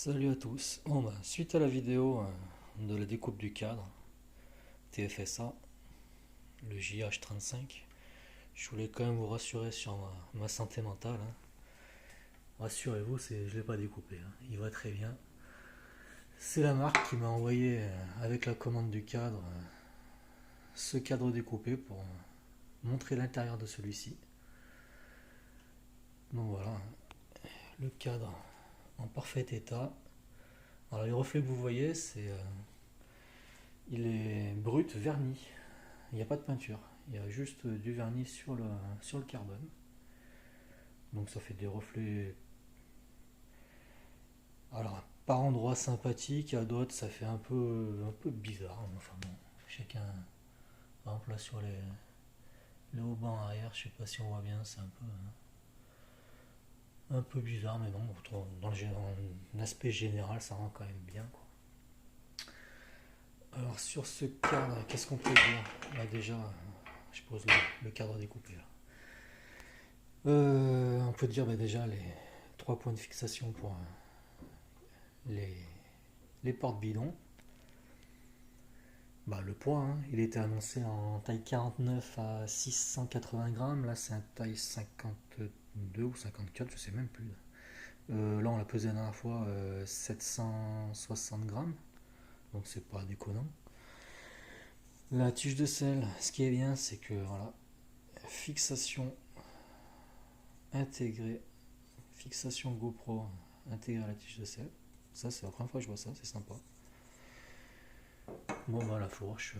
Salut à tous. Bon, bah, suite à la vidéo de la découpe du cadre TFSA, le JH35, je voulais quand même vous rassurer sur ma santé mentale, hein. Rassurez-vous, je ne l'ai pas découpé, hein. Il va très bien. C'est la marque qui m'a envoyé avec la commande du cadre ce cadre découpé pour montrer l'intérieur de celui-ci. Donc voilà, hein, le cadre en parfait état. Alors les reflets que vous voyez, il est brut verni. Il n'y a pas de peinture, il y a juste du vernis sur le carbone. Donc ça fait des reflets, alors par endroits sympathiques, à d'autres ça fait un peu bizarre. Enfin bon, chacun, par exemple là sur les haubans arrière, je sais pas si on voit bien, c'est un peu bizarre, mais non, dans l'aspect général ça rend quand même bien, quoi. Alors sur ce cadre, qu'est-ce qu'on peut dire? Là déjà, je pose le cadre découpé là. On peut dire déjà les trois points de fixation pour les, les portes bidons. Bah, le poids, hein, il était annoncé en taille 49 à 680 grammes. Là, c'est un taille 52 ou 54, je sais même plus. Là, on l'a pesé la dernière fois 760 grammes. Donc, c'est pas déconnant. La tige de selle, ce qui est bien, c'est que voilà, fixation intégrée, fixation GoPro intégrée à la tige de selle. Ça, c'est la première fois que je vois ça, c'est sympa. Bon, bah, la fourche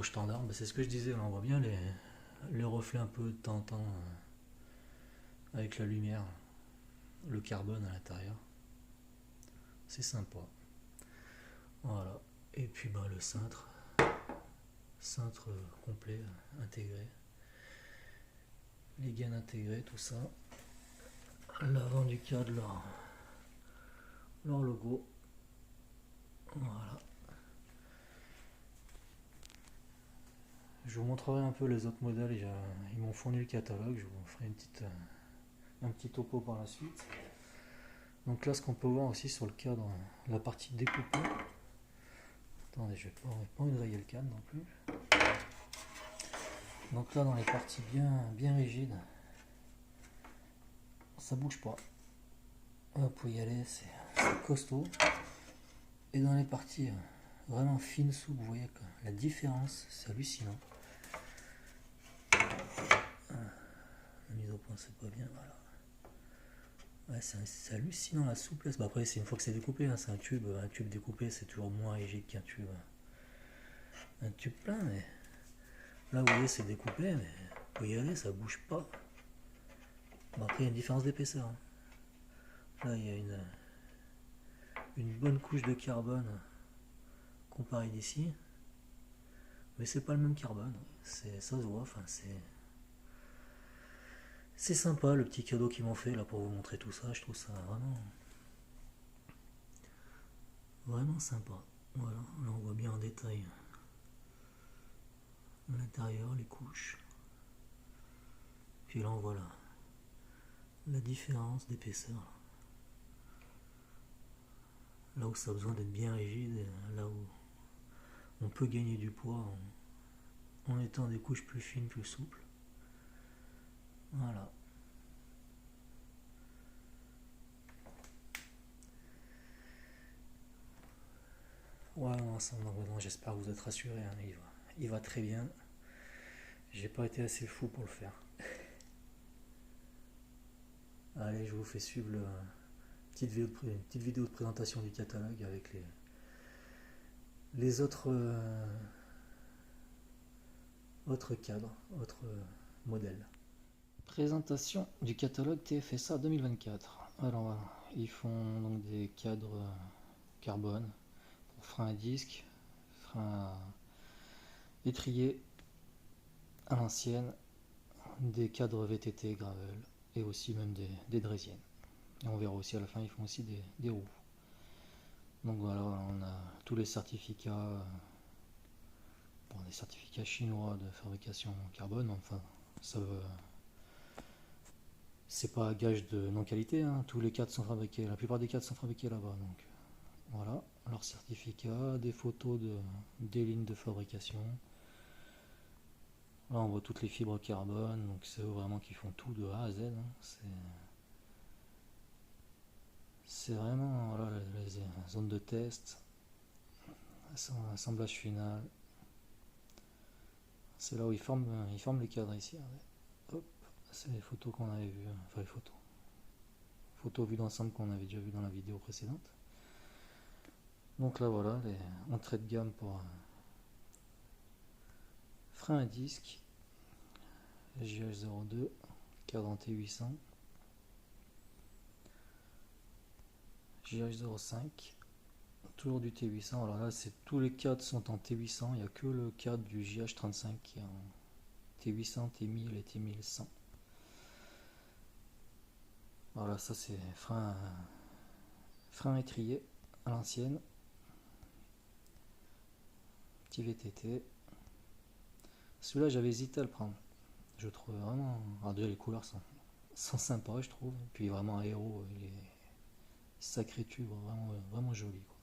standard, bah, c'est ce que je disais, là, on voit bien les reflets un peu de temps en temps avec la lumière, le carbone à l'intérieur. C'est sympa. Voilà. Et puis bah, le cintre complet, intégré. Les gaines intégrées, tout ça. L'avant du cadre, leur logo. Voilà. Je vous montrerai un peu les autres modèles. Ils m'ont fourni le catalogue. Je vous ferai un petit topo par la suite. Donc là, ce qu'on peut voir aussi sur le cadre, la partie découpée. Attendez, je vais pas enrayer le cadre non plus. Donc là, dans les parties bien rigides, ça bouge pas. Hop, pour y aller, c'est costaud. Et dans les parties vraiment fines sous, vous voyez la différence, c'est hallucinant. La mise au point, c'est pas bien, voilà. Ouais, c'est hallucinant la souplesse. Bah après, c'est une fois que c'est découpé, hein, c'est un tube découpé, c'est toujours moins rigide qu'un un tube plein. Mais là, vous voyez, c'est découpé, mais pour y aller, ça bouge pas. Bon, après, il y a une différence d'épaisseur, hein. Là, il y a une bonne couche de carbone comparée d'ici, mais c'est pas le même carbone. Ça se voit, enfin, c'est sympa le petit cadeau qu'ils m'ont fait là pour vous montrer tout ça. Je trouve ça vraiment sympa. Voilà, là on voit bien en détail l'intérieur, les couches. Puis là on voit la différence d'épaisseur. Là où ça a besoin d'être bien rigide, et là où on peut gagner du poids en étant des couches plus fines, plus souples. Voilà. Ouais, non, j'espère que vous êtes rassurés, hein, il va très bien. J'ai pas été assez fou pour le faire. Allez, je vous fais suivre une petite vidéo de présentation du catalogue avec les autres cadres, autres modèles. Présentation du catalogue TFSA 2024. Alors voilà, ils font donc des cadres carbone pour frein à disque, frein à étrier à l'ancienne, des cadres VTT gravel et aussi même des draisiennes. Et on verra aussi à la fin, ils font aussi des roues. Donc voilà, on a tous les certificats, des certificats chinois de fabrication carbone. Enfin, ça veut, C'est pas gage de non-qualité, hein. Tous les cadres sont fabriqués, la plupart des cadres sont fabriqués là-bas. Donc voilà, leur certificat, des photos des lignes de fabrication. Là on voit toutes les fibres carbone, donc c'est eux vraiment qui font tout de A à Z, hein. C'est vraiment voilà, les zones de test, assemblage final. C'est là où ils forment les cadres ici. Hop, c'est les photos qu'on avait vues, enfin les photos vues d'ensemble qu'on avait déjà vues dans la vidéo précédente. Donc là voilà, les entrées de gamme pour frein à disque, JH02, cadre en T800, JH05, toujours du T800. Alors là, c'est tous les cadres sont en T800, il n'y a que le cadre du JH35 qui est en T800, T1000 et T1100. Voilà, ça c'est frein étrier à l'ancienne, petit VTT. Celui-là, j'avais hésité à le prendre. Je trouve vraiment. Alors, déjà, les couleurs sont sympas, je trouve. Puis vraiment aéro, il est sacré tube, vraiment, vraiment joli, quoi.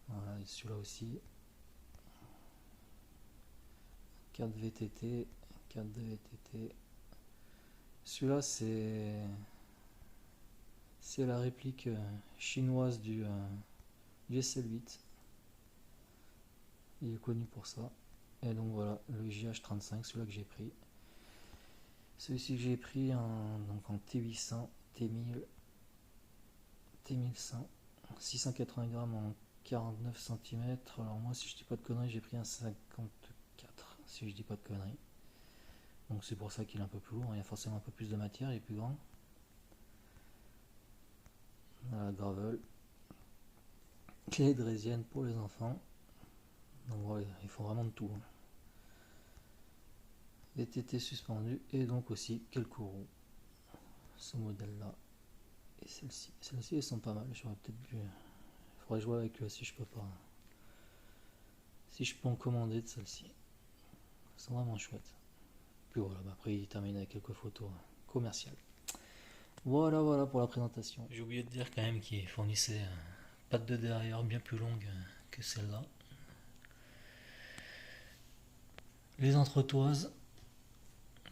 Voilà, et celui-là aussi. 4 VTT, 4 de VTT. Celui-là, c'est la réplique chinoise du SL8. Il est connu pour ça. Et donc voilà, le JH35, celui-là que j'ai pris. Celui-ci que j'ai pris donc en T800, T1000, T1100, 680 grammes en 49 cm. Alors moi, si je dis pas de conneries, j'ai pris un 54, si je dis pas de conneries. Donc c'est pour ça qu'il est un peu plus lourd, il y a forcément un peu plus de matière, il est plus grand. La gravel. Clé drésienne pour les enfants. Donc voilà, il faut vraiment de tout. Les TT suspendus et donc aussi quelques roues. Ce modèle-là et celle-ci. Celles-ci, elles sont pas mal. J'aurais peut-être dû. Il faudrait jouer avec eux si je peux pas. Si je peux en commander de celles-ci. Elles sont vraiment chouettes. Puis voilà, après il termine avec quelques photos commerciales. Voilà, voilà pour la présentation. J'ai oublié de dire quand même qu'il fournissait patte de derrière bien plus longue que celle-là. Les entretoises.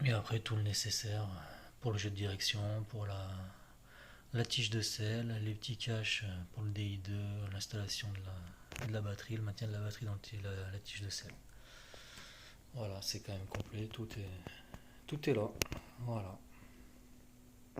Et après tout le nécessaire pour le jeu de direction, pour la tige de selle, les petits caches pour le DI2, l'installation de la batterie, le maintien de la batterie dans la tige de selle. Voilà, c'est quand même complet, tout est là. Voilà.